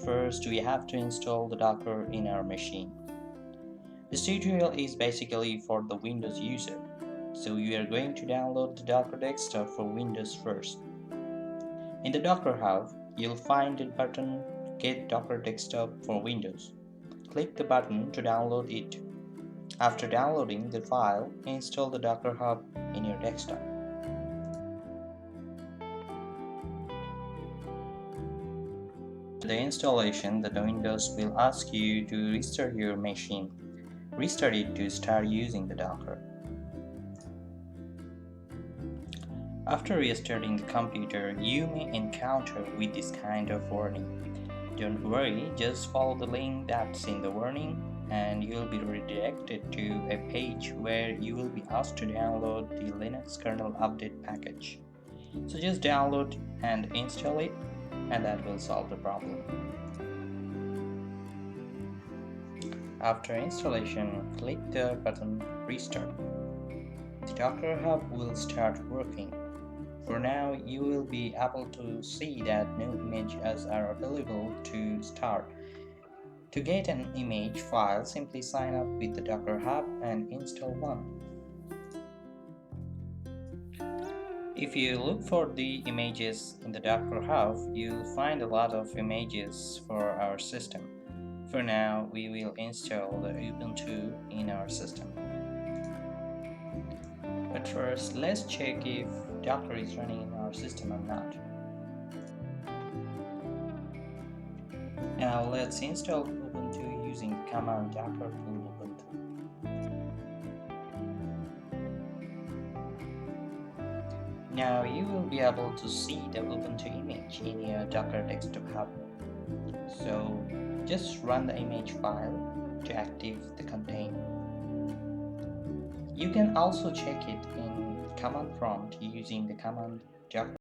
first we have to install the Docker in our machine. This tutorial is basically for the Windows user, so we are going to download the Docker desktop for Windows first. In the Docker Hub, you'll find the button Get Docker Desktop for Windows. Click the button to download it. After downloading the file, install the Docker Hub in your desktop. After the installation, the Windows will ask you to restart your machine. Restart it to start using the Docker. After restarting the computer, you may encounter with this kind of warning. Don't worry, just follow the link that's in the warning and you will be redirected to a page where you will be asked to download the Linux kernel update package. So just download and install it, and that will solve the problem. After installation, click the button Restart. The Docker Hub will start working. For now, you will be able to see that no images are available to start. To get an image file, simply sign up with the Docker Hub and install one. If you look for the images in the Docker Hub, you'll find a lot of images for our system. For now, we will install the Ubuntu in our system. But first, let's check if Docker is running in our system or not. Now let's install Ubuntu using the command docker in Ubuntu. Now you will be able to see the Ubuntu image in your Docker Desktop Hub. So just run the image file to activate the container. You can also check it in command prompt using the command docker.